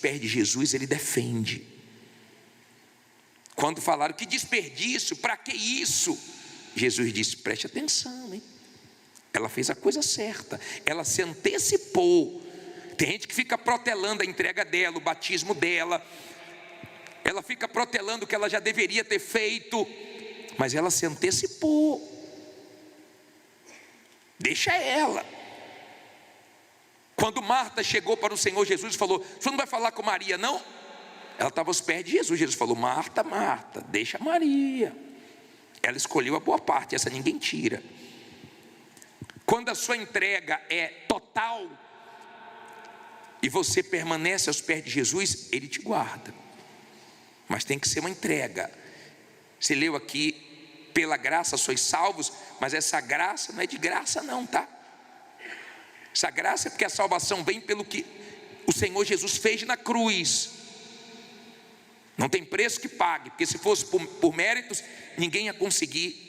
pés de Jesus, ele defende. Quando falaram que desperdício, para que isso? Jesus disse: preste atenção, hein? Ela fez a coisa certa, ela se antecipou. Tem gente que fica protelando a entrega dela, o batismo dela, ela fica protelando o que ela já deveria ter feito, mas ela se antecipou. Deixa ela. Quando Marta chegou para o Senhor Jesus e falou: o senhor não vai falar com Maria, não? Ela estava aos pés de Jesus. Jesus falou: Marta, Marta, deixa Maria. Ela escolheu a boa parte, essa ninguém tira. Quando a sua entrega é total e você permanece aos pés de Jesus, ele te guarda. Mas tem que ser uma entrega. Você leu aqui: pela graça sois salvos, mas essa graça não é de graça não, tá? Essa graça é porque a salvação vem pelo que o Senhor Jesus fez na cruz. Não tem preço que pague, porque se fosse por méritos, ninguém ia conseguir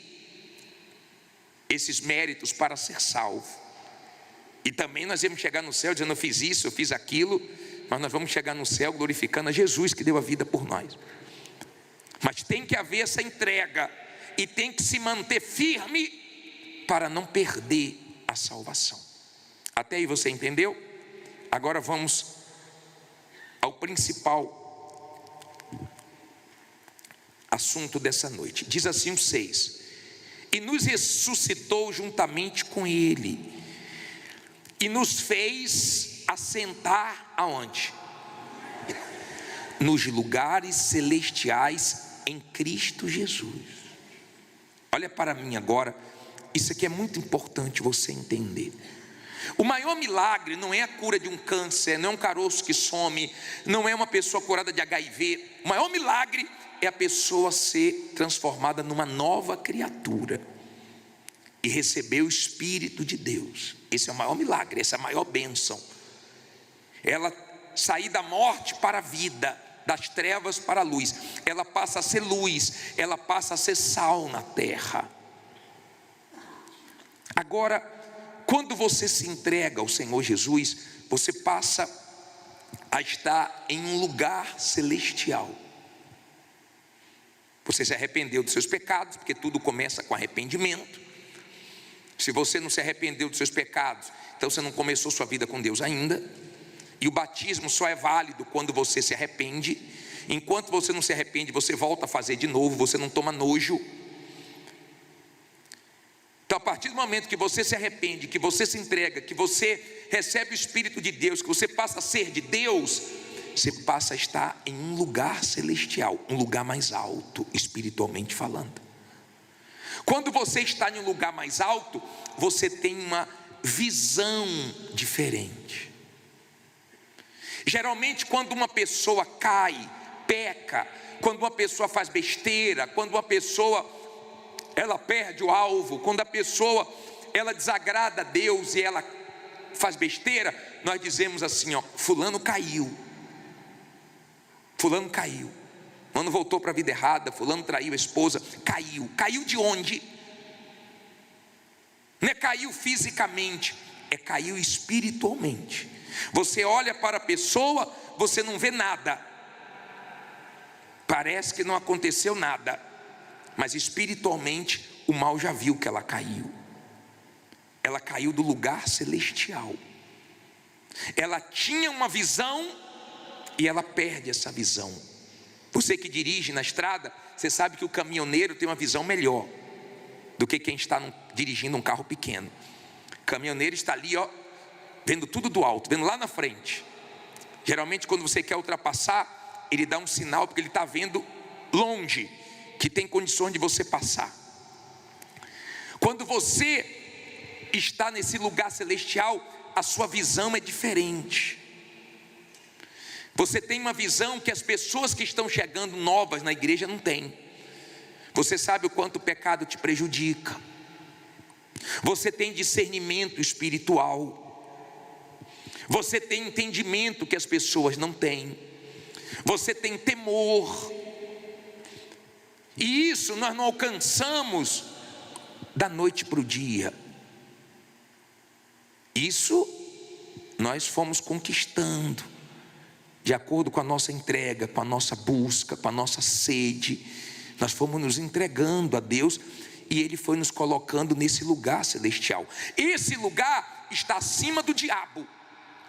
esses méritos para ser salvo. E também nós íamos chegar no céu dizendo: eu fiz isso, eu fiz aquilo, mas nós vamos chegar no céu glorificando a Jesus que deu a vida por nós. Mas tem que haver essa entrega e tem que se manter firme para não perder a salvação. Até aí você entendeu? Agora vamos ao principal assunto dessa noite. Diz assim o 6: e nos ressuscitou juntamente com ele, e nos fez assentar aonde? Nos lugares celestiais em Cristo Jesus. Olha para mim agora, isso aqui é muito importante você entender. O maior milagre não é a cura de um câncer, não é um caroço que some, não é uma pessoa curada de HIV. O maior milagre é a pessoa ser transformada numa nova criatura e receber o Espírito de Deus. Esse é o maior milagre, essa é a maior bênção. Ela sair da morte para a vida, das trevas para a luz. Ela passa a ser luz, ela passa a ser sal na terra. Agora, quando você se entrega ao Senhor Jesus, você passa a estar em um lugar celestial. Você se arrependeu dos seus pecados, porque tudo começa com arrependimento. Se você não se arrependeu dos seus pecados, então você não começou sua vida com Deus ainda. E o batismo só é válido quando você se arrepende. Enquanto você não se arrepende, você volta a fazer de novo, você não toma nojo. Então, a partir do momento que você se arrepende, que você se entrega, que você recebe o Espírito de Deus, que você passa a ser de Deus, você passa a estar em um lugar celestial, um lugar mais alto, espiritualmente falando. Quando você está em um lugar mais alto, você tem uma visão diferente. Geralmente, quando uma pessoa cai, peca, quando uma pessoa faz besteira, quando uma pessoa ela perde o alvo, quando a pessoa ela desagrada a Deus e ela faz besteira, nós dizemos assim, ó: fulano caiu. Fulano caiu. Fulano voltou para a vida errada, fulano traiu a esposa, caiu. Caiu de onde? Não é caiu fisicamente, é caiu espiritualmente. Você olha para a pessoa, você não vê nada. Parece que não aconteceu nada, mas espiritualmente o mal já viu que ela caiu. Ela caiu do lugar celestial. Ela tinha uma visão e ela perde essa visão. Você que dirige na estrada, você sabe que o caminhoneiro tem uma visão melhor do que quem está dirigindo um carro pequeno. O caminhoneiro está ali, ó, vendo tudo do alto, vendo lá na frente. Geralmente quando você quer ultrapassar, ele dá um sinal porque ele está vendo longe, que tem condições de você passar. Quando você está nesse lugar celestial, a sua visão é diferente. Você tem uma visão que as pessoas que estão chegando novas na igreja não têm. Você sabe o quanto o pecado te prejudica. Você tem discernimento espiritual. Você tem entendimento que as pessoas não têm. Você tem temor. E isso nós não alcançamos da noite para o dia. Isso nós fomos conquistando de acordo com a nossa entrega, com a nossa busca, com a nossa sede, nós fomos nos entregando a Deus e Ele foi nos colocando nesse lugar celestial. Esse lugar está acima do diabo,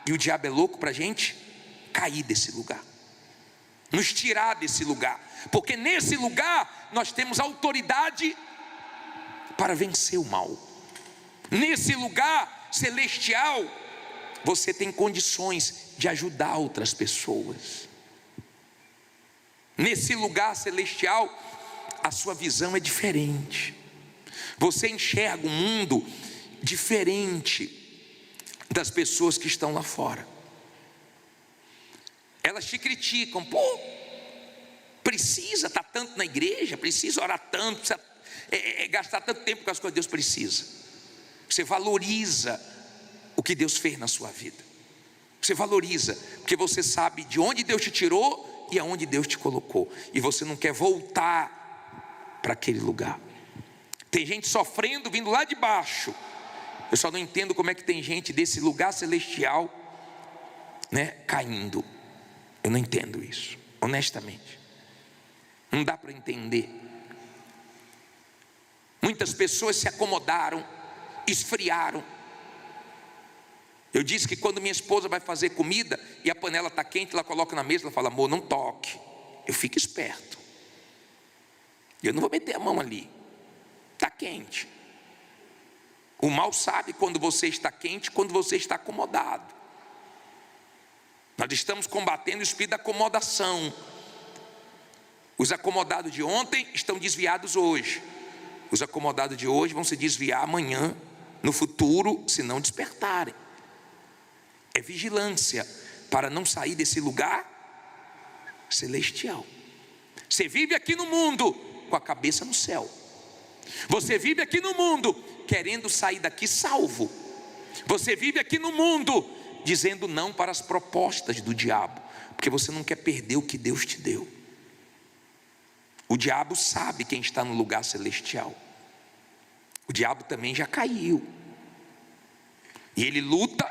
e o diabo é louco para a gente cair desse lugar, nos tirar desse lugar, porque nesse lugar nós temos autoridade para vencer o mal. Nesse lugar celestial você tem condições de ajudar outras pessoas. Nesse lugar celestial a sua visão é diferente, você enxerga um mundo diferente das pessoas que estão lá fora. Elas te criticam, pô, precisa estar tanto na igreja, precisa orar tanto, precisa gastar tanto tempo com as coisas que Deus precisa. Você valoriza o que Deus fez na sua vida, você valoriza, porque você sabe de onde Deus te tirou e aonde Deus te colocou, e você não quer voltar para aquele lugar. Tem gente sofrendo, vindo lá de baixo. Eu só não entendo como é que tem gente desse lugar celestial, caindo. Eu não entendo isso, honestamente. Não dá para entender. Muitas pessoas se acomodaram, esfriaram. Eu disse que quando minha esposa vai fazer comida e a panela está quente, ela coloca na mesa, ela fala: amor, não toque. Eu fico esperto. Eu não vou meter a mão ali, está quente. O mal sabe quando você está quente, quando você está acomodado. Nós estamos combatendo o espírito da acomodação. Os acomodados de ontem estão desviados hoje. Os acomodados de hoje vão se desviar amanhã, no futuro, se não despertarem. É vigilância para não sair desse lugar celestial. Você vive aqui no mundo com a cabeça no céu. Você vive aqui no mundo querendo sair daqui salvo. Você vive aqui no mundo dizendo não para as propostas do diabo, porque você não quer perder o que Deus te deu. O diabo sabe quem está no lugar celestial. O diabo também já caiu, e ele luta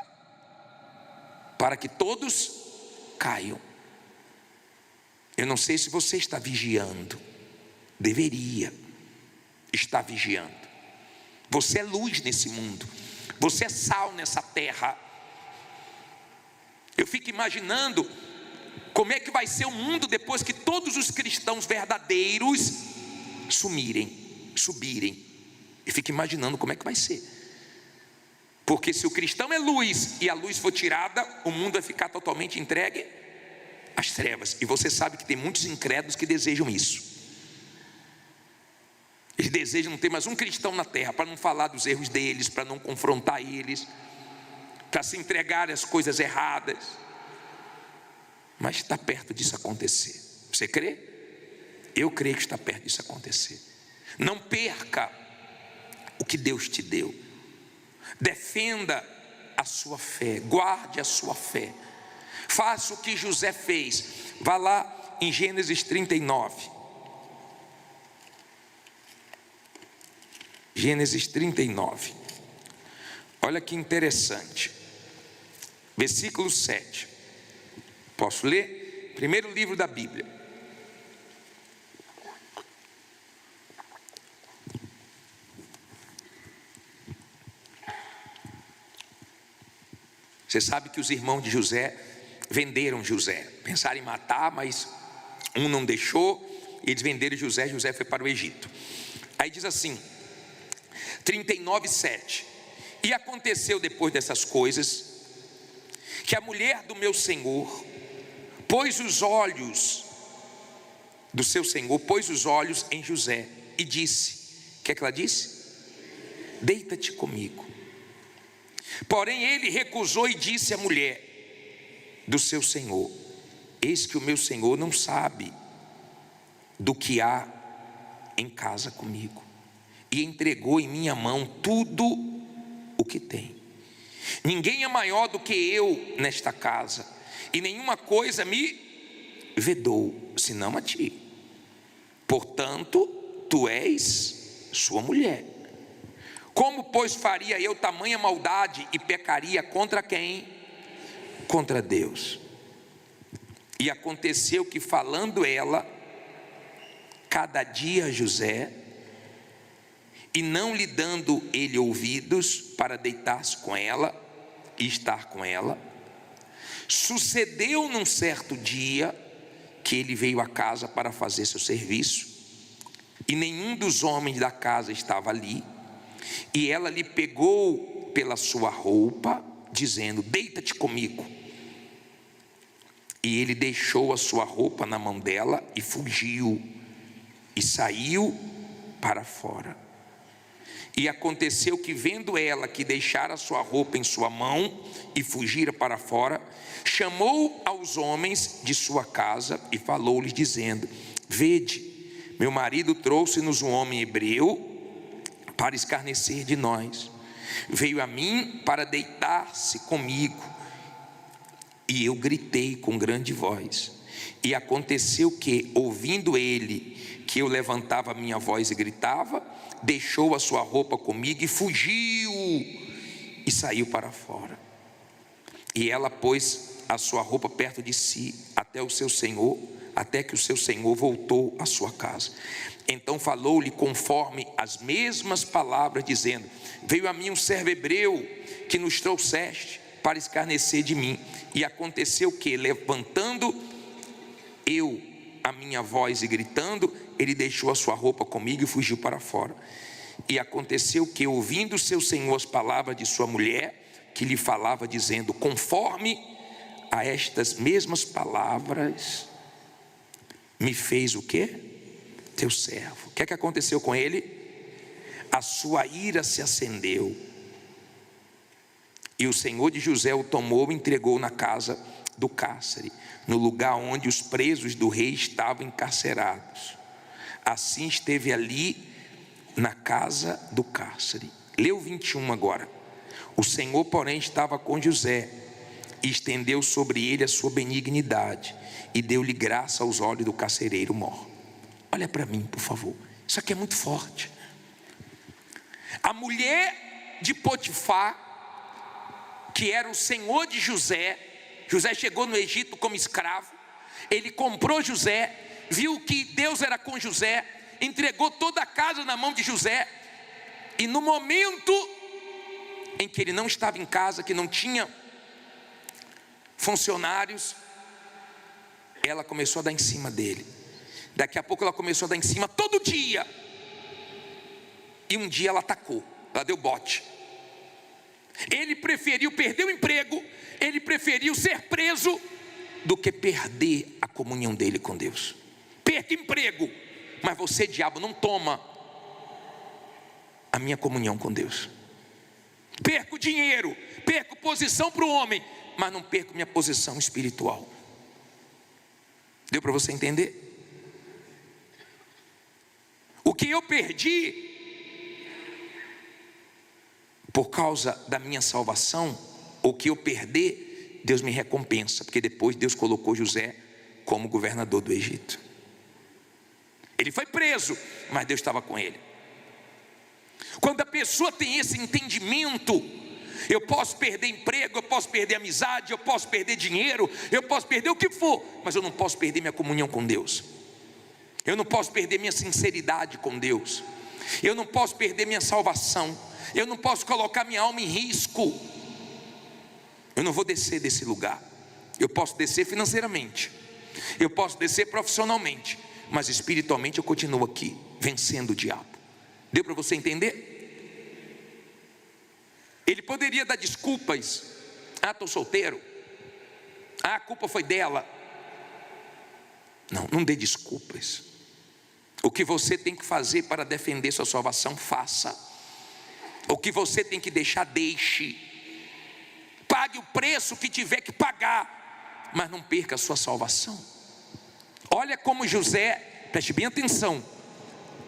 para que todos caiam. Eu não sei se você está vigiando. Deveria estar vigiando. Você é luz nesse mundo, você é sal nessa terra. Eu fico imaginando como é que vai ser o mundo depois que todos os cristãos verdadeiros subirem. Eu fico imaginando como é que vai ser. Porque se o cristão é luz e a luz for tirada, o mundo vai ficar totalmente entregue às trevas. E você sabe que tem muitos incrédulos que desejam isso. Eles desejam não ter mais um cristão na terra, para não falar dos erros deles, para não confrontar eles, para se entregar às coisas erradas. Mas está perto disso acontecer. Você crê? Eu creio que está perto disso acontecer. Não perca o que Deus te deu. Defenda a sua fé, guarde a sua fé. Faça o que José fez. Vá lá em Gênesis 39. Gênesis 39. Olha que interessante. Versículo 7. Posso ler? Primeiro livro da Bíblia. Você sabe que os irmãos de José venderam José. Pensaram em matar, mas um não deixou. Eles venderam José. José foi para o Egito. Aí diz assim, 39:7. E aconteceu depois dessas coisas, que a mulher do meu senhor pôs os olhos do seu senhor, pôs os olhos em José e disse, o que é que ela disse? Deita-te comigo. Porém ele recusou e disse à mulher do seu senhor, eis que o meu senhor não sabe do que há em casa comigo, e entregou em minha mão tudo o que tem. Ninguém é maior do que eu nesta casa, e nenhuma coisa me vedou, senão a ti. Portanto, tu és sua mulher. Como, pois, faria eu tamanha maldade e pecaria contra quem? Contra Deus. E aconteceu que, falando ela cada dia a José, e não lhe dando ele ouvidos para deitar-se com ela e estar com ela, sucedeu num certo dia que ele veio à casa para fazer seu serviço, e nenhum dos homens da casa estava ali, e ela lhe pegou pela sua roupa, dizendo: deita-te comigo. E ele deixou a sua roupa na mão dela e fugiu, e saiu para fora. E aconteceu que, vendo ela que deixara a sua roupa em sua mão e fugira para fora, chamou aos homens de sua casa e falou-lhes, dizendo: vede, meu marido trouxe-nos um homem hebreu para escarnecer de nós. Veio a mim para deitar-se comigo, e eu gritei com grande voz. E aconteceu que, ouvindo ele que eu levantava a minha voz e gritava, deixou a sua roupa comigo e fugiu, e saiu para fora. E ela pôs a sua roupa perto de si até que o seu senhor voltou à sua casa. Então falou-lhe conforme as mesmas palavras, dizendo: veio a mim um servo hebreu que nos trouxeste para escarnecer de mim. E aconteceu que, levantando eu a minha voz e gritando, ele deixou a sua roupa comigo e fugiu para fora. E aconteceu que, ouvindo seu senhor as palavras de sua mulher, que lhe falava, dizendo: conforme a estas mesmas palavras me fez o quê? Teu servo. O que é que aconteceu com ele? A sua ira se acendeu, e o senhor de José o tomou e entregou na casa do cárcere, no lugar onde os presos do rei estavam encarcerados. Assim esteve ali na casa do cárcere. Leu 21 agora. O Senhor, porém, estava com José, e estendeu sobre ele a sua benignidade, e deu-lhe graça aos olhos do carcereiro mor. Olha para mim, por favor. Isso aqui é muito forte. A mulher de Potifar, que era o senhor de José, José chegou no Egito como escravo, ele comprou José, viu que Deus era com José, entregou toda a casa na mão de José, e no momento em que ele não estava em casa, que não tinha funcionários, ela começou a dar em cima dele. Daqui a pouco ela começou a dar em cima todo dia, e um dia ela atacou, ela deu bote. Ele preferiu perder o emprego, ele preferiu ser preso do que perder a comunhão dele com Deus. Perca emprego, mas você, diabo, não toma a minha comunhão com Deus. Perco dinheiro, perco posição para o homem, mas não perco minha posição espiritual. Deu para você entender? O que eu perdi por causa da minha salvação, o que eu perder, Deus me recompensa, porque depois Deus colocou José como governador do Egito. Ele foi preso, mas Deus estava com ele. Quando a pessoa tem esse entendimento, eu posso perder emprego, eu posso perder amizade, eu posso perder dinheiro, eu posso perder o que for, mas eu não posso perder minha comunhão com Deus. Eu não posso perder minha sinceridade com Deus. Eu não posso perder minha salvação. Eu não posso colocar minha alma em risco. Eu não vou descer desse lugar. Eu posso descer financeiramente, eu posso descer profissionalmente, mas espiritualmente eu continuo aqui, vencendo o diabo. Deu para você entender? Ele poderia dar desculpas. Ah, estou solteiro. Ah, a culpa foi dela. Não dê desculpas. O que você tem que fazer para defender sua salvação, faça. O que você tem que deixar, deixe. Pague o preço que tiver que pagar, mas não perca a sua salvação. Olha como José, preste bem atenção.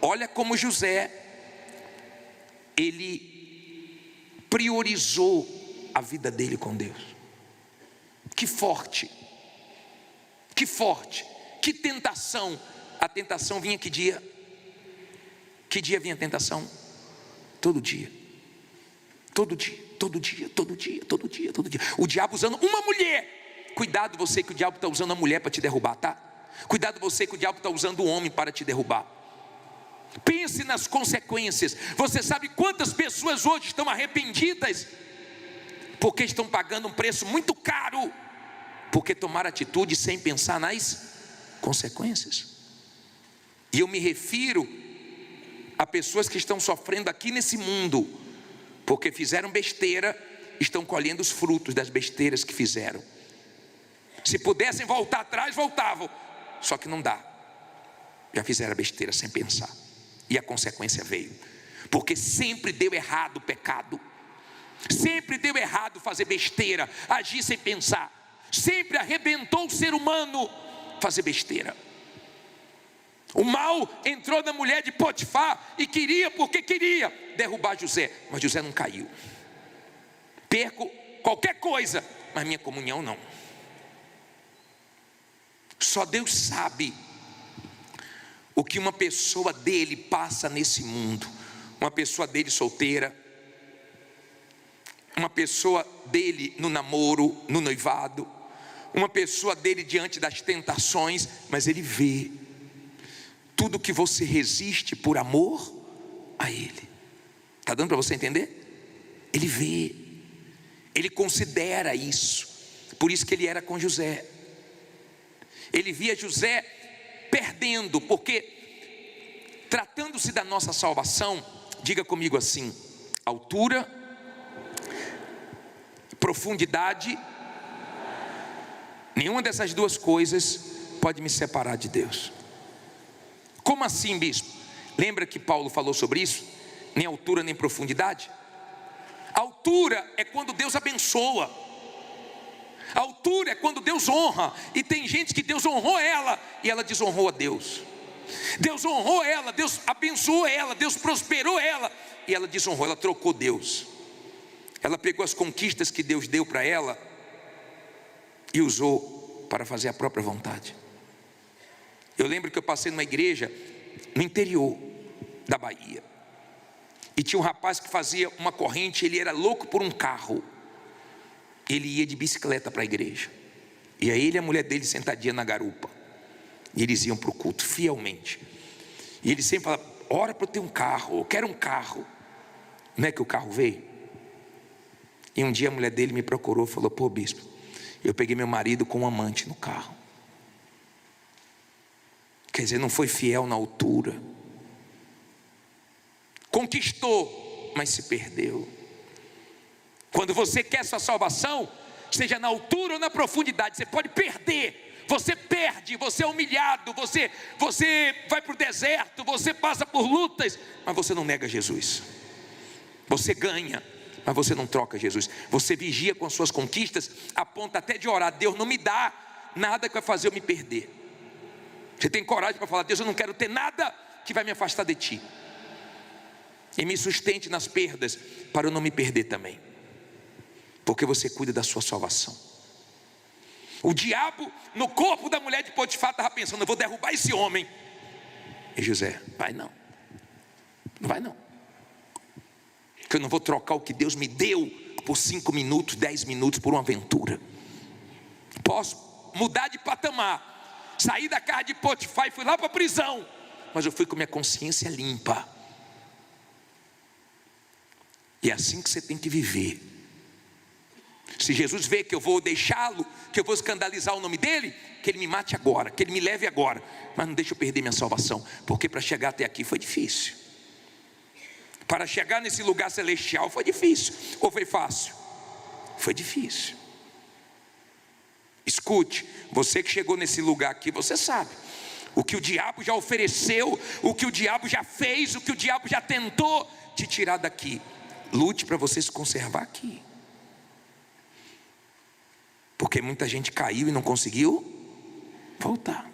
Olha como José, ele priorizou a vida dele com Deus. Que forte, que forte, que tentação. A tentação vinha que dia? Que dia vinha a tentação? Todo dia. Todo dia, todo dia, todo dia, todo dia, todo dia. O diabo usando uma mulher cuidado você que o diabo está usando a mulher para te derrubar, tá? Cuidado você que o diabo está usando o homem para te derrubar. Pense nas consequências. Você sabe quantas pessoas hoje estão arrependidas? Porque estão pagando um preço muito caro, porque tomaram atitude sem pensar nas consequências. E eu me refiro a pessoas que estão sofrendo aqui nesse mundo, porque fizeram besteira, estão colhendo os frutos das besteiras que fizeram. Se pudessem voltar atrás, voltavam, só que não dá. Já fizeram besteira sem pensar, e a consequência veio, porque sempre deu errado o pecado, sempre deu errado fazer besteira, agir sem pensar, sempre arrebentou o ser humano fazer besteira. O mal entrou na mulher de Potifar e queria, porque queria derrubar José, mas José não caiu. Perco qualquer coisa, mas minha comunhão não. Só Deus sabe o que uma pessoa dele passa nesse mundo. Uma pessoa dele solteira, uma pessoa dele no namoro, no noivado, uma pessoa dele diante das tentações, mas ele vê tudo que você resiste por amor a ele. Está dando para você entender? Ele vê, ele considera isso. Por isso que ele era com José. Ele via José perdendo, porque tratando-se da nossa salvação, diga comigo assim: altura, profundidade, nenhuma dessas duas coisas pode me separar de Deus. Como assim, bispo? Lembra que Paulo falou sobre isso? Nem altura nem profundidade. Altura é quando Deus abençoa. Altura é quando Deus honra. E tem gente que Deus honrou ela e ela desonrou a Deus. Deus honrou ela, Deus abençoou ela, Deus prosperou ela e ela desonrou, ela trocou Deus. Ela pegou as conquistas que Deus deu para ela e usou para fazer a própria vontade. Eu lembro que eu passei numa igreja no interior da Bahia, e tinha um rapaz que fazia uma corrente. Ele era louco por um carro. Ele ia de bicicleta para a igreja, e aí ele e a mulher dele sentadinha na garupa, e eles iam para o culto fielmente. E ele sempre falava: ora para eu ter um carro, eu quero um carro. Não é que o carro veio? E um dia a mulher dele me procurou e falou: pô, bispo, eu peguei meu marido com um amante no carro. Quer dizer, não foi fiel na altura. Conquistou, mas se perdeu. Quando você quer sua salvação, seja na altura ou na profundidade, você pode perder. Você perde, você é humilhado, você vai para o deserto, você passa por lutas, mas você não nega Jesus. Você ganha, mas você não troca Jesus. Você vigia com as suas conquistas, a ponto até de orar: Deus, não me dá nada que vai fazer eu me perder. Você tem coragem para falar: Deus, eu não quero ter nada que vai me afastar de Ti, e me sustente nas perdas, para eu não me perder também, porque você cuida da sua salvação. O diabo no corpo da mulher de Potifar estava pensando: eu vou derrubar esse homem. E José: vai não, não vai não, porque eu não vou trocar o que Deus me deu por 5 minutos, 10 minutos, por uma aventura. Posso mudar de patamar, saí da casa de Potifar e fui lá para a prisão, mas eu fui com minha consciência limpa. E é assim que você tem que viver. Se Jesus vê que eu vou deixá-lo, que eu vou escandalizar o nome dele, que ele me mate agora, que ele me leve agora, mas não deixe eu perder minha salvação, porque para chegar até aqui foi difícil. Para chegar nesse lugar celestial foi difícil, ou foi fácil? Foi difícil. Escute, você que chegou nesse lugar aqui, você sabe o que o diabo já ofereceu, o que o diabo já fez, o que o diabo já tentou te tirar daqui. Lute para você se conservar aqui, porque muita gente caiu e não conseguiu voltar.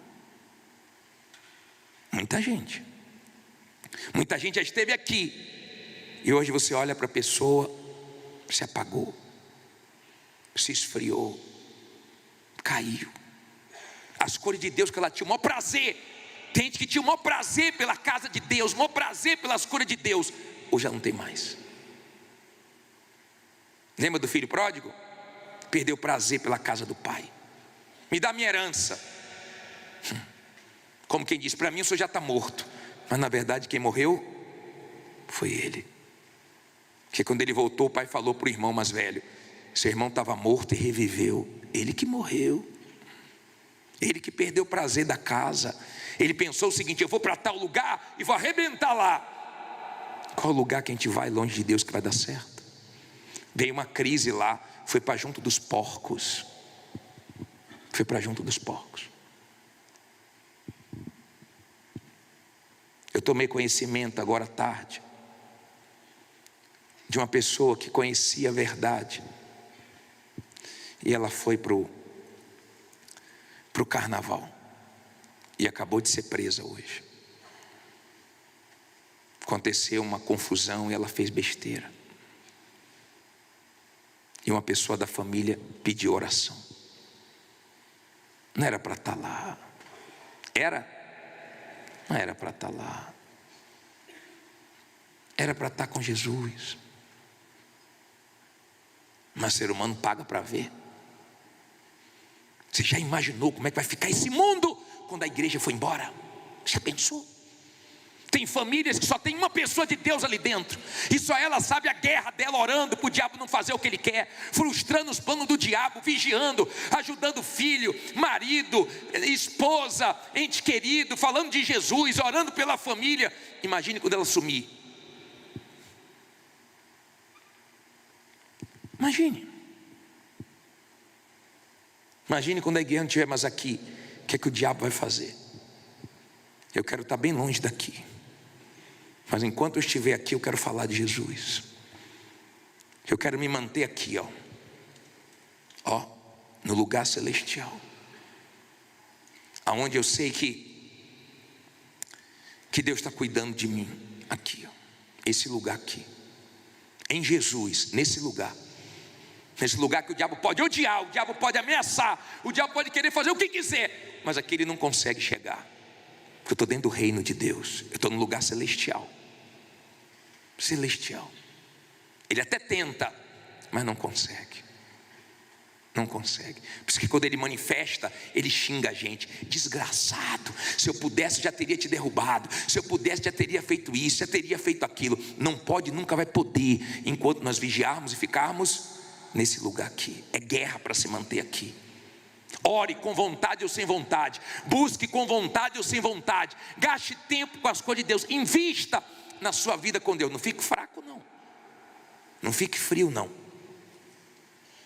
Muita gente já esteve aqui, e hoje você olha para a pessoa, se apagou, se esfriou, caiu. As cores de Deus que ela tinha o maior prazer, tem gente que tinha o maior prazer pela casa de Deus, o maior prazer pelas cores de Deus, hoje já não tem mais. Lembra do filho pródigo? Perdeu o prazer pela casa do pai. me dá minha herança. Como quem diz, para mim o senhor já está morto. Mas na verdade quem morreu foi ele. Porque quando ele voltou, o pai falou para o irmão mais velho: seu irmão estava morto e reviveu. Ele que morreu. Ele que perdeu o prazer da casa. Ele pensou o seguinte: eu vou para tal lugar e vou arrebentar lá. Qual lugar que a gente vai longe de Deus que vai dar certo? Veio uma crise lá, foi para junto dos porcos. Foi para junto dos porcos. Eu tomei conhecimento agora à tarde de uma pessoa que conhecia a verdade, e ela foi para o carnaval e acabou de ser presa hoje. Aconteceu uma confusão e ela fez besteira, e uma pessoa da família pediu oração. Não era para estar lá. Não era para estar lá. Era para estar com Jesus. Mas o ser humano paga para ver. Você já imaginou como é que vai ficar esse mundo quando a igreja for embora? Já pensou? Tem famílias que só tem uma pessoa de Deus ali dentro, e só ela sabe a guerra dela, orando para o diabo não fazer o que ele quer, frustrando os planos do diabo, vigiando, ajudando filho, marido, esposa, ente querido, falando de Jesus, orando pela família. Imagine quando ela sumir. Imagine quando a igreja não estiver mais aqui. O que é que o diabo vai fazer? Eu quero estar bem longe daqui, mas enquanto eu estiver aqui, eu quero falar de Jesus. Eu quero me manter aqui, no lugar celestial, aonde eu sei que Deus está cuidando de mim. Aqui, esse lugar aqui, em Jesus, nesse lugar que o diabo pode odiar, o diabo pode ameaçar, o diabo pode querer fazer o que quiser, mas aqui ele não consegue chegar, porque eu estou dentro do reino de Deus. Eu estou no lugar celestial. Ele até tenta, mas não consegue. Por isso que quando ele manifesta, ele xinga a gente: desgraçado, se eu pudesse já teria te derrubado, se eu pudesse já teria feito isso, já teria feito aquilo. Não pode, nunca vai poder, enquanto nós vigiarmos e ficarmos nesse lugar aqui. É guerra para se manter aqui. Ore com vontade ou sem vontade, busque com vontade ou sem vontade, gaste tempo com as coisas de Deus, invista na sua vida com Deus. Não fique fraco não fique frio não,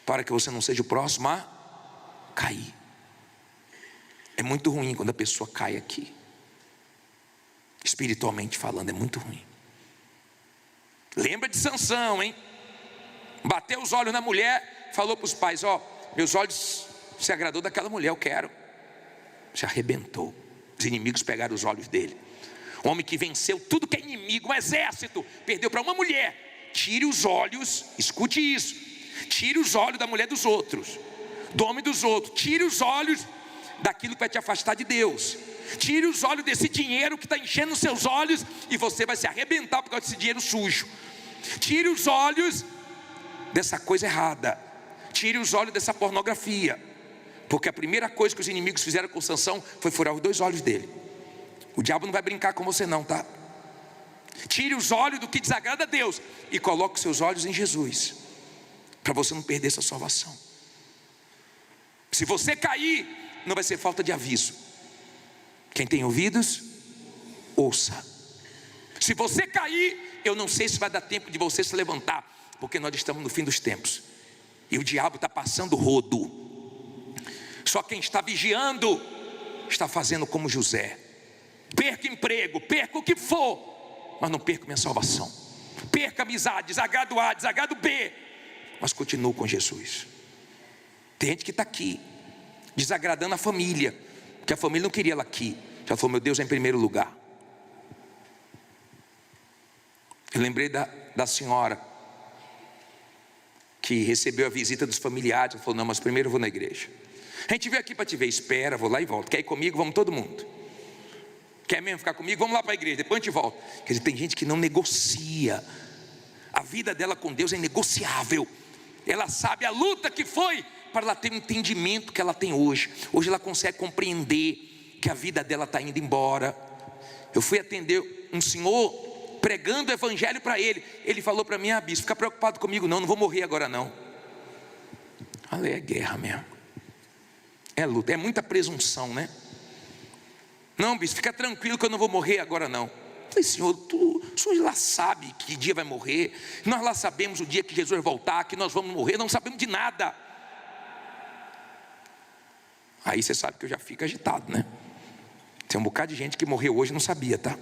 para que você não seja o próximo a cair. É muito ruim quando a pessoa cai aqui, espiritualmente falando, é muito ruim. Lembra de Sansão, hein? Bateu os olhos na mulher, falou para os pais: meus olhos se agradou daquela mulher, eu quero. Se arrebentou. Os inimigos pegaram os olhos dele. Um homem que venceu tudo que é inimigo, um exército, perdeu para uma mulher. Tire os olhos, escute isso, tire os olhos da mulher dos outros, do homem dos outros. Tire os olhos daquilo que vai te afastar de Deus. Tire os olhos desse dinheiro que está enchendo os seus olhos, e você vai se arrebentar por causa desse dinheiro sujo. Tire os olhos dessa coisa errada. Tire os olhos dessa pornografia, porque a primeira coisa que os inimigos fizeram com Sansão foi furar os 2 olhos dele. O diabo não vai brincar com você não, tá? Tire os olhos do que desagrada a Deus e coloque os seus olhos em Jesus, para você não perder sua salvação. Se você cair, não vai ser falta de aviso. Quem tem ouvidos, ouça. Se você cair, eu não sei se vai dar tempo de você se levantar, porque nós estamos no fim dos tempos, e o diabo está passando rodo. Só quem está vigiando está fazendo como José: perca emprego, perca o que for, mas não perca minha salvação. Perca amizade, desagrado A, desagrado B, mas continuo com Jesus. Tem gente que está aqui desagradando a família, porque a família não queria ela aqui. Já falou: meu Deus é em primeiro lugar. Eu lembrei da senhora que recebeu a visita dos familiares. Ela falou: não, mas primeiro eu vou na igreja. A gente veio aqui para te ver. Espera, vou lá e volto. Quer ir comigo? Vamos todo mundo. Quer mesmo ficar comigo? Vamos lá para a igreja, depois a gente volta. Quer dizer, tem gente que não negocia. A vida dela com Deus é negociável. Ela sabe a luta que foi para ela ter o entendimento que ela tem hoje. Hoje ela consegue compreender que a vida dela está indo embora. Eu fui atender um senhor, pregando o evangelho para ele. Ele falou para mim: bispo, fica preocupado comigo não vou morrer agora não. Ali é guerra mesmo, é luta, é muita presunção, né? Não, bispo, fica tranquilo que eu não vou morrer agora não. Eu falei: senhor, o senhor lá sabe que dia vai morrer, nós lá sabemos o dia que Jesus voltar, que nós vamos morrer, não sabemos de nada. Aí você sabe que eu já fico agitado, né? Tem um bocado de gente que morreu hoje e não sabia, tá?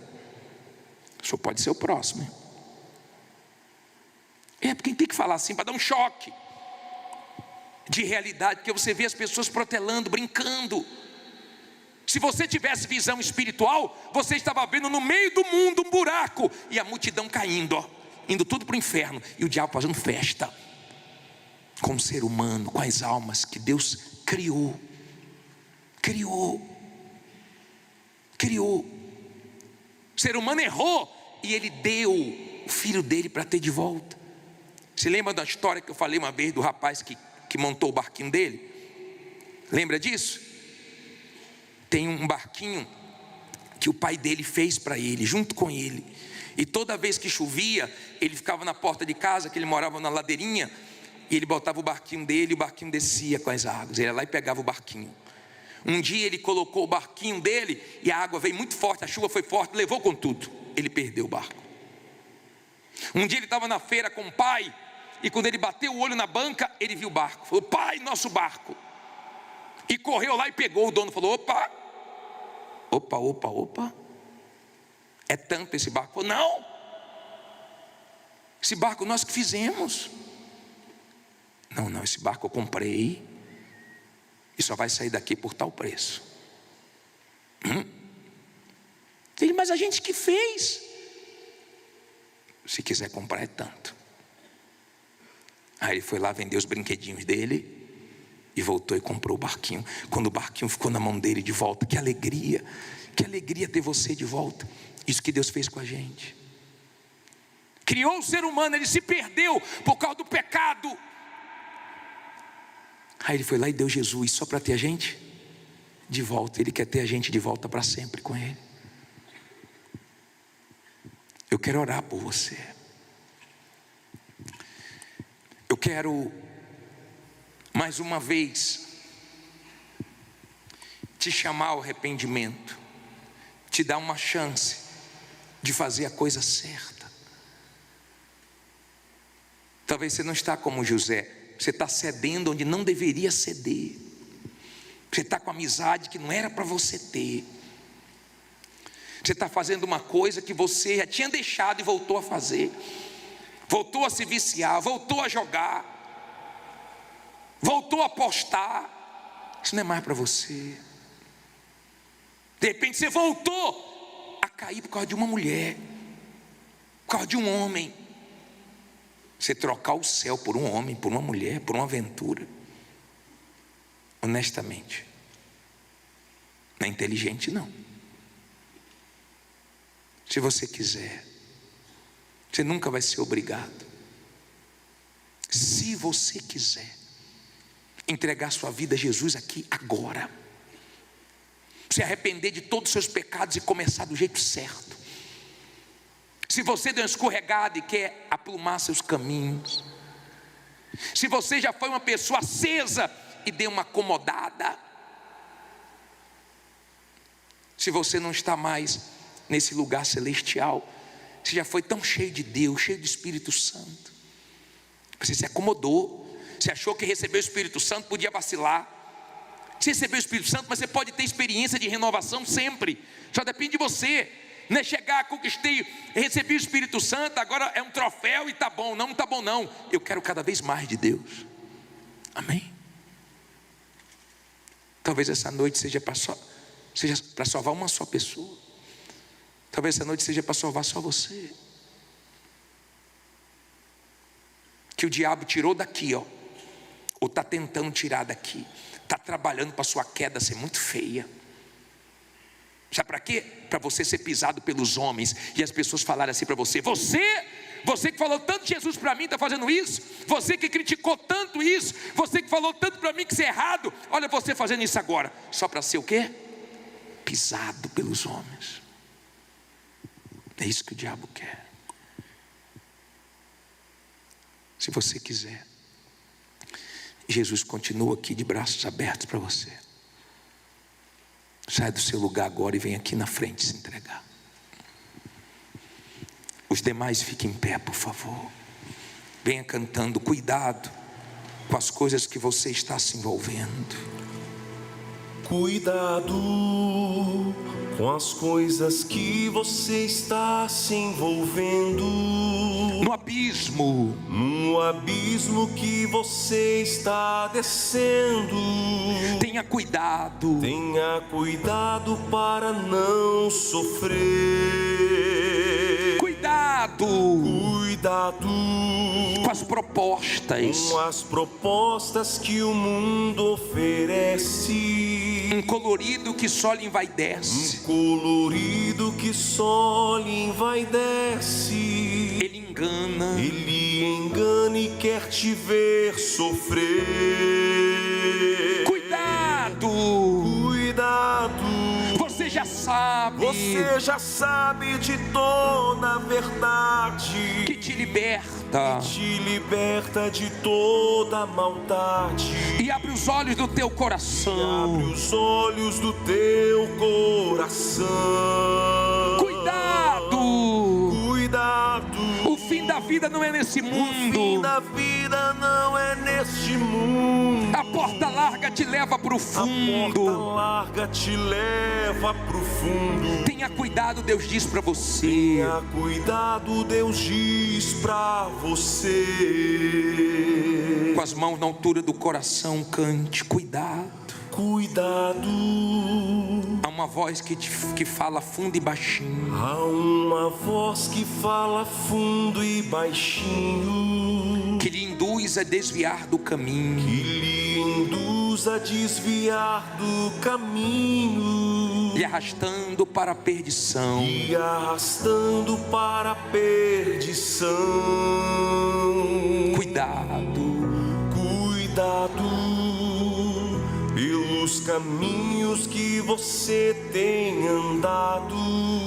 O senhor pode ser o próximo, hein? Porque tem que falar assim para dar um choque de realidade, porque você vê as pessoas protelando, brincando. Se você tivesse visão espiritual, você estava vendo no meio do mundo um buraco e a multidão caindo, indo tudo para o inferno, e o diabo fazendo festa com o ser humano, com as almas que Deus criou. O ser humano errou e ele deu o filho dele para ter de volta. Você lembra da história que eu falei uma vez do rapaz que montou o barquinho dele? Lembra disso? Tem um barquinho que o pai dele fez para ele, junto com ele. E toda vez que chovia, ele ficava na porta de casa, que ele morava na ladeirinha, e ele botava o barquinho dele, e o barquinho descia com as águas. Ele ia lá e pegava o barquinho. Um dia ele colocou o barquinho dele, e a água veio muito forte, a chuva foi forte, levou com tudo. Ele perdeu o barco. Um dia ele estava na feira com o pai, e quando ele bateu o olho na banca, ele viu o barco. Falou: pai, nosso barco. E correu lá e pegou. O dono falou: opa, é tanto esse barco? Falou: não, esse barco nós que fizemos. Não, esse barco eu comprei e só vai sair daqui por tal preço. Ele: mas a gente que fez. Se quiser comprar é tanto. Aí ele foi lá vender os brinquedinhos dele e voltou e comprou o barquinho. Quando o barquinho ficou na mão dele de volta, que alegria ter você de volta. Isso que Deus fez com a gente. Criou o ser humano, ele se perdeu por causa do pecado. Aí ele foi lá e deu Jesus só para ter a gente de volta. Ele quer ter a gente de volta para sempre com ele. Eu quero orar por você. Eu quero mais uma vez te chamar ao arrependimento, te dar uma chance de fazer a coisa certa. Talvez você não está como José, você está cedendo onde não deveria ceder. Você está com amizade que não era para você ter. Você está fazendo uma coisa que você já tinha deixado e voltou a fazer. Voltou a se viciar, voltou a jogar, voltou a apostar. Isso não é mais para você. De repente você voltou a cair por causa de uma mulher, por causa de um homem. Você trocar o céu por um homem, por uma mulher, por uma aventura, honestamente, não é inteligente não. Se você quiser, você nunca vai ser obrigado. Se você quiser entregar sua vida a Jesus aqui agora, se arrepender de todos os seus pecados e começar do jeito certo. Se você deu uma escorregada e quer aprumar seus caminhos, se você já foi uma pessoa acesa e deu uma acomodada, se você não está mais nesse lugar celestial, você já foi tão cheio de Deus, cheio do Espírito Santo, você se acomodou, você achou que receber o Espírito Santo podia vacilar. Você recebeu o Espírito Santo, mas você pode ter experiência de renovação sempre, só depende de você. Não é chegar, conquistei, recebi o Espírito Santo, agora é um troféu e tá bom. Não tá bom não, eu quero cada vez mais de Deus. Amém? Talvez essa noite seja para salvar uma só pessoa. Talvez essa noite seja para salvar só você. Que o diabo tirou daqui, ó, ou está tentando tirar daqui, está trabalhando para a sua queda ser muito feia. Sabe para quê? Para você ser pisado pelos homens e as pessoas falarem assim para você: você Você que falou tanto de Jesus para mim está fazendo isso. Você que criticou tanto isso. Você que falou tanto para mim que isso é errado. Olha você fazendo isso agora. Só para ser o quê? Pisado pelos homens. É isso que o diabo quer. Se você quiser, Jesus continua aqui de braços abertos para você. Sai do seu lugar agora e vem aqui na frente se entregar. Os demais fiquem em pé, por favor. Venha cantando. Cuidado com as coisas que você está se envolvendo. Cuidado com as coisas que você está se envolvendo. No abismo. No abismo que você está descendo. Tenha cuidado. Tenha cuidado para não sofrer. Cuidado. Cuidado com as propostas. Com as propostas que o mundo oferece. Um colorido que só lhe envaidece. Um colorido que só lhe envaidece. Ele engana. Ele engana e quer te ver sofrer. Cuidado. Cuidado. Você já sabe. Você já sabe de toda a verdade. Que te liberta. Que te liberta de toda a maldade. E abre os olhos do teu coração. E abre os olhos do teu coração. Cuidado. Cuidado. O fim da vida não é nesse mundo. O fim da vida não é neste mundo. A porta larga te leva para o fundo. A porta larga te leva para o fundo. Tenha cuidado, Deus diz para você. Tenha cuidado, Deus diz para você. Com as mãos na altura do coração, cante. Cuidado. Cuidado. Há uma voz que fala fundo e baixinho. Há uma voz que fala fundo e baixinho. Que lhe induz a desviar do caminho. Que lhe induz a desviar do caminho. Lhe arrastando para a perdição. E arrastando para a perdição. Cuidado. Cuidado. Pelos caminhos que você tem andado.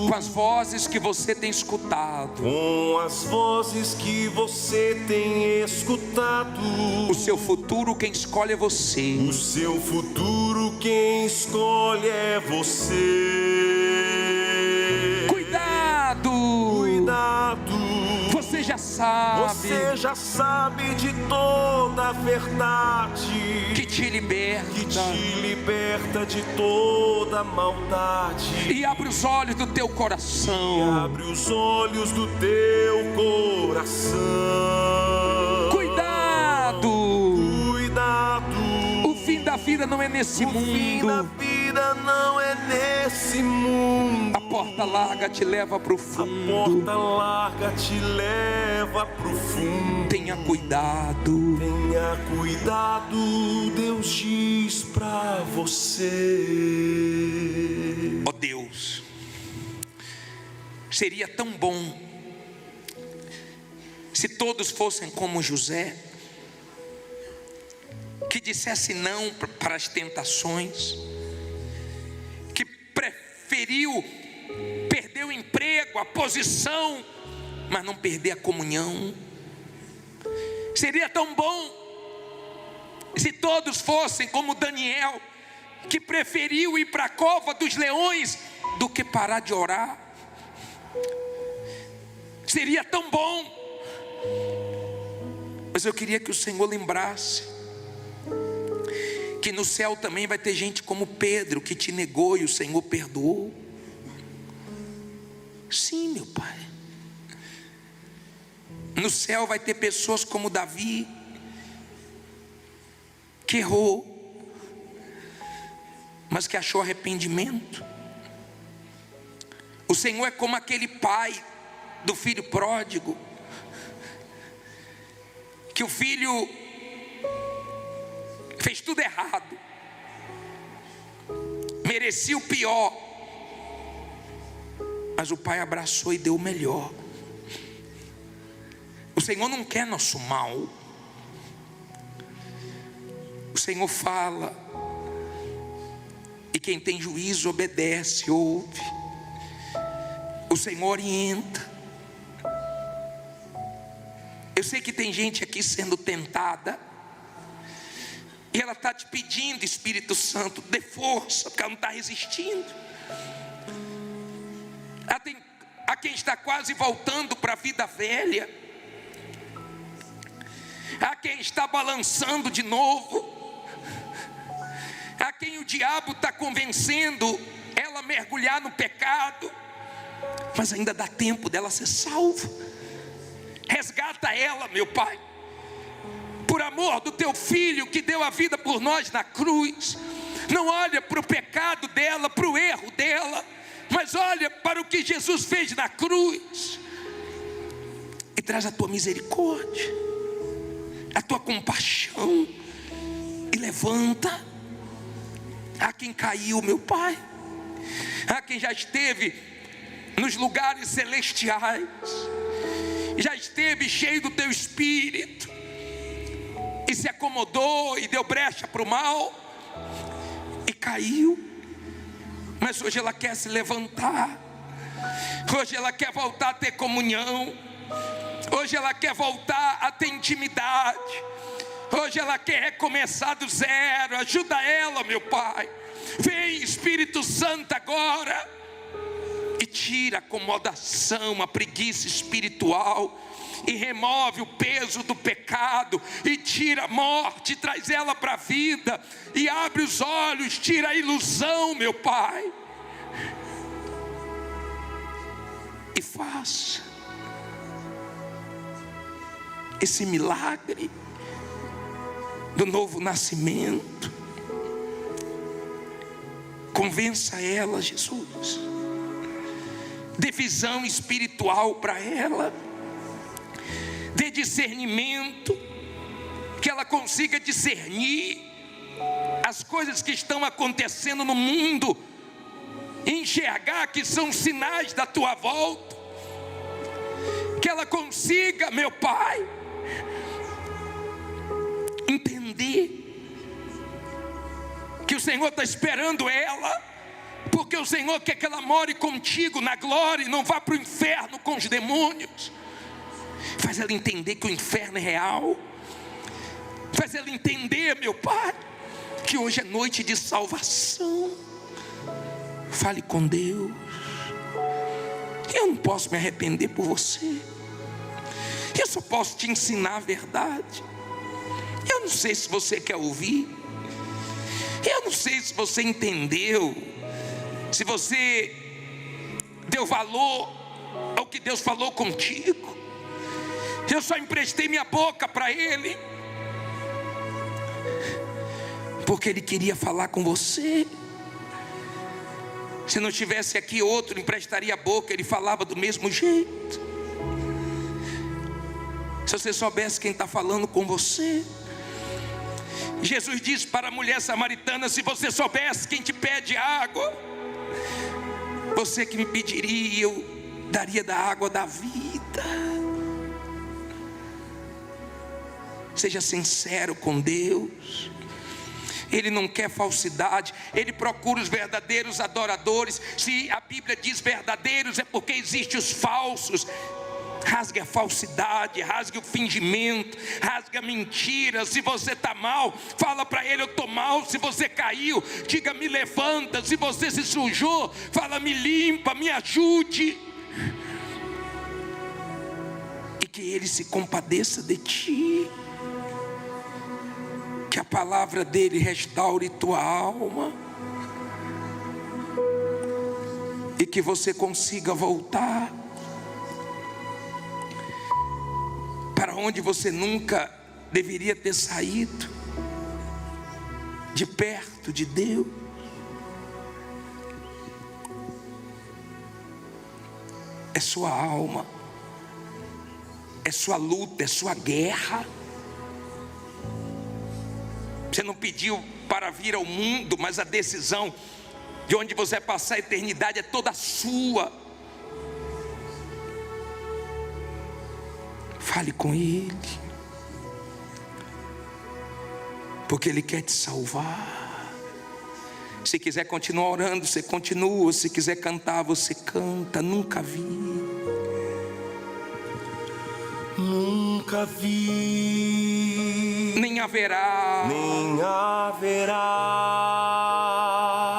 Com as vozes que você tem escutado. Com as vozes que você tem escutado. O seu futuro quem escolhe é você. O seu futuro quem escolhe é você. Cuidado. Cuidado. Você já sabe. Você já sabe de toda a verdade. Que te liberta. Que te liberta de toda a maldade. E abre os olhos do teu coração. E abre os olhos do teu coração. Cuidado. Cuidado. O fim da vida não é nesse mundo. O fim da vida não é nesse mundo. A porta larga te leva para o fundo. A porta larga te leva pro fundo. Tenha cuidado. Tenha cuidado, Deus diz pra você. Ó Deus, seria tão bom se todos fossem como José, que dissesse não para as tentações, que preferiu perder o emprego, a posição, mas não perder a comunhão. Seria tão bom se todos fossem como Daniel, que preferiu ir para a cova dos leões do que parar de orar. Seria tão bom. Mas eu queria que o Senhor lembrasse que no céu também vai ter gente como Pedro, que te negou e o Senhor perdoou. Sim, meu Pai. No céu vai ter pessoas como Davi, que errou, mas que achou arrependimento. O Senhor é como aquele pai do filho pródigo, que o filho fez tudo errado, merecia o pior, mas o pai abraçou e deu o melhor. O Senhor não quer nosso mal. O Senhor fala, e quem tem juízo obedece, ouve. O Senhor orienta. Eu sei que tem gente aqui sendo tentada, e ela está te pedindo, Espírito Santo, dê força, porque ela não está resistindo. Há quem está quase voltando para a vida velha. Há quem está balançando de novo. Há quem o diabo está convencendo ela a mergulhar no pecado. Mas ainda dá tempo dela ser salva. Resgata ela, meu Pai, por amor do teu filho que deu a vida por nós na cruz. Não olha para o pecado dela, para o erro dela, mas olha para o que Jesus fez na cruz. E traz a tua misericórdia, a tua compaixão, e levanta. Há quem caiu, meu Pai. Há quem já esteve nos lugares celestiais, já esteve cheio do teu Espírito, e se acomodou e deu brecha para o mal, e caiu. Mas hoje ela quer se levantar. Hoje ela quer voltar a ter comunhão. Hoje ela quer voltar a ter intimidade. Hoje ela quer recomeçar do zero. Ajuda ela, meu Pai. Vem, Espírito Santo, agora, e tira a acomodação, a preguiça espiritual, e remove o peso do pecado, e tira a morte, traz ela para a vida, e abre os olhos, tira a ilusão, meu Pai, e faça esse milagre do novo nascimento. Convença ela, Jesus. Dê visão espiritual para ela. Dê discernimento, que ela consiga discernir as coisas que estão acontecendo no mundo, enxergar que são sinais da tua volta. Que ela consiga, meu Pai, entender que o Senhor está esperando ela, porque o Senhor quer que ela more contigo na glória e não vá para o inferno com os demônios. Faz ela entender que o inferno é real. Faz ela entender, meu Pai, que hoje é noite de salvação. Fale com Deus. Eu não posso me arrepender por você. Eu só posso te ensinar a verdade. Eu não sei se você quer ouvir. Eu não sei se você entendeu, se você deu valor ao que Deus falou contigo. Eu só emprestei minha boca para Ele, porque Ele queria falar com você. Se não tivesse aqui outro, emprestaria a boca, Ele falava do mesmo jeito. Se você soubesse quem está falando com você. Jesus disse para a mulher samaritana: se você soubesse quem te pede água, você que me pediria, eu daria da água da vida. Seja sincero com Deus. Ele não quer falsidade. Ele procura os verdadeiros adoradores. Se a Bíblia diz verdadeiros, é porque existem os falsos. Rasgue a falsidade, rasgue o fingimento, rasgue a mentira. Se você está mal, fala para Ele: eu estou mal. Se você caiu, diga: me levanta. Se você se sujou, fala: me limpa, me ajude. E que Ele se compadeça de ti. Que a palavra dele restaure tua alma, e que você consiga voltar para onde você nunca deveria ter saído, de perto de Deus. É sua alma, é sua luta, é sua guerra. Você não pediu para vir ao mundo, mas a decisão de onde você vai passar a eternidade é toda sua. Fale com Ele, porque Ele quer te salvar. Se quiser continuar orando, você continua. Se quiser cantar, você canta. Nunca vi, nunca vi, nem haverá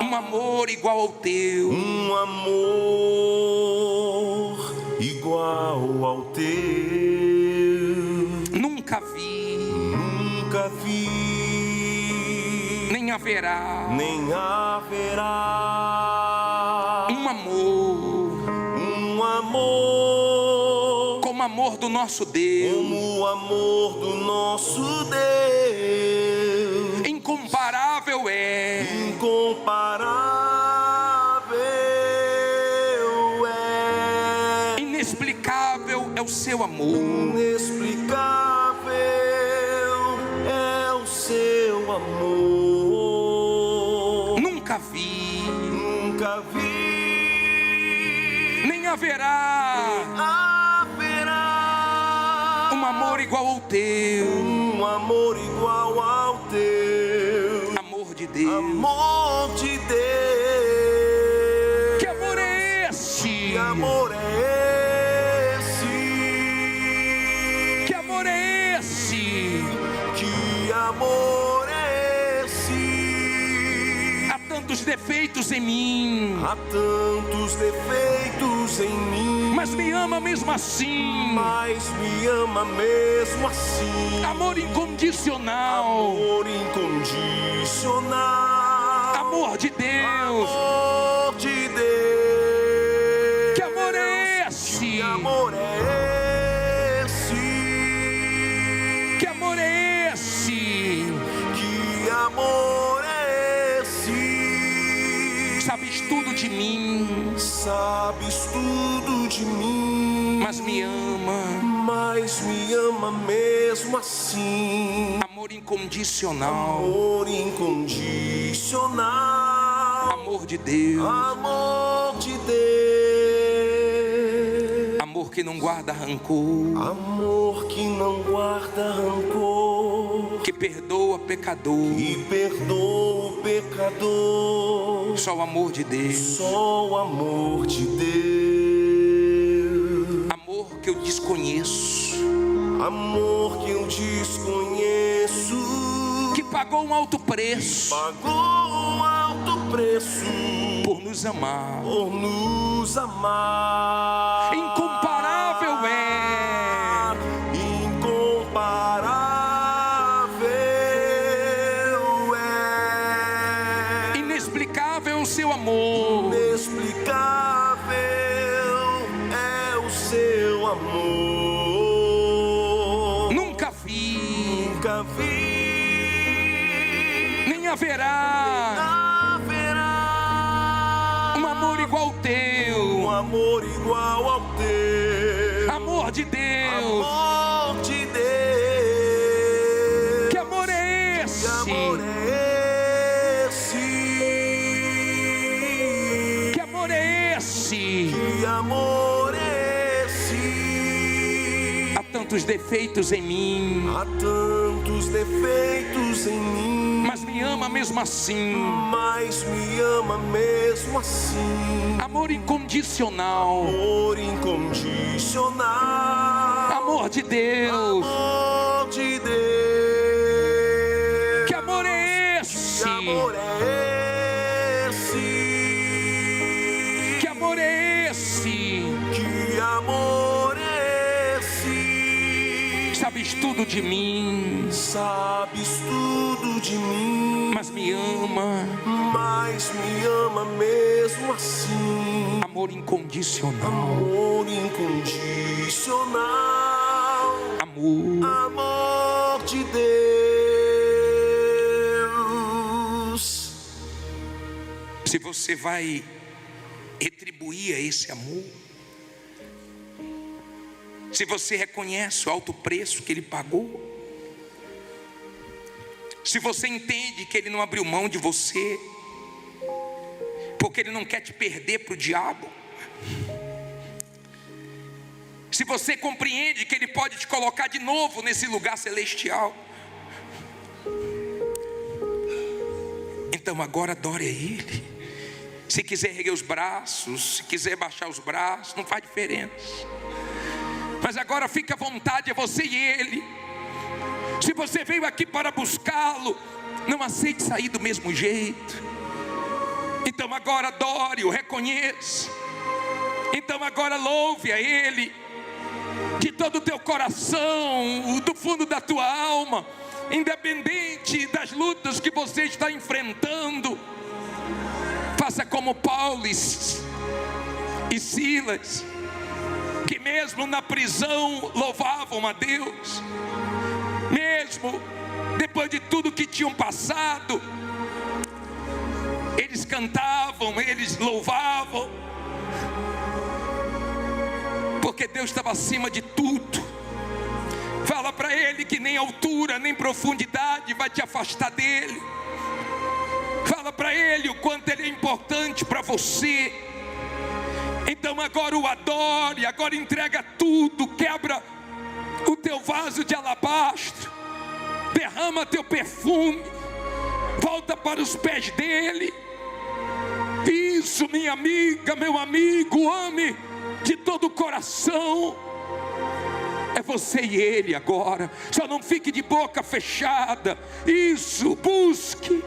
um amor igual ao teu. um amor igual ao teu. Nunca vi, nem haverá um amor como o amor do nosso Deus. Como o amor do nosso Deus. Incomparável é, inexplicável é o seu amor. Inexplicável é o seu amor. Nunca vi, nem haverá um amor igual ao teu. Um amor igual ao teu. Amor de Deus. Amor de Deus. Que amor é esse? Que amor é esse? Que amor é esse? Que amor é esse? Há tantos defeitos em mim, Há tantos defeitos em mim, mas me ama mesmo assim. mas me ama mesmo assim. Amor incondicional. Amor incondicional. Amor de Deus. Amor de Deus. Que amor é esse? Que amor é esse? Que amor é esse? Que amor é esse? Sabes tudo de mim, Sabes tudo de mim, mas me ama. mesmo assim. Amor incondicional. Amor incondicional. Amor de Deus. Amor de Deus. Amor que não guarda rancor, Amor que não guarda rancor, que perdoa pecador. e perdoa o pecador. Só o amor de Deus. Só o amor de Deus. Amor que eu desconheço, Amor que eu desconheço, que pagou um alto preço pagou um alto preço por nos amar. por nos amar. Incomparável é, incomparável é, inexplicável o seu amor. inexplicável é o seu amor. Nunca vi, Nunca vi, nem haverá um amor igual ao teu. amor igual ao teu. Amor de Deus. Amor de Deus. Que amor é esse? Que amor é esse? Que amor é esse? Que amor é esse? Há tantos defeitos em mim, Há tantos defeitos em mim, mas me ama mesmo assim. mas me ama mesmo assim. Amor incondicional. Amor incondicional. Amor de Deus. Amor de Deus. Que amor é esse? Que amor é esse? Que amor é esse? Que amor é esse? Sabes tudo de mim, Sabes tudo de mim, mas me ama. mesmo assim. Amor incondicional. Amor incondicional. Amor. Amor de Deus. Se você vai retribuir a esse amor, se você reconhece o alto preço que Ele pagou, se você entende que Ele não abriu mão de você, porque Ele não quer te perder para o diabo, se você compreende que Ele pode te colocar de novo nesse lugar celestial, então agora adore a Ele. Se quiser erguer os braços, se quiser baixar os braços, não faz diferença. Mas agora fica à vontade, é você e Ele. Se você veio aqui para buscá-lo, não aceite sair do mesmo jeito. Então agora adore-o, reconheça. Então agora louve a Ele, de todo o teu coração, do fundo da tua alma, independente das lutas que você está enfrentando. Faça como Paulo e Silas, que mesmo na prisão louvavam a Deus, mesmo depois de tudo que tinham passado, eles cantavam, eles louvavam, porque Deus estava acima de tudo. Fala para Ele que nem altura, nem profundidade vai te afastar dEle. Fala para Ele o quanto Ele é importante para você. Então agora o adore, agora entrega tudo, quebra o teu vaso de alabastro, derrama teu perfume, volta para os pés dEle. Isso, minha amiga, meu amigo, ame de todo o coração. É você e Ele agora. Só não fique de boca fechada. Isso, busque.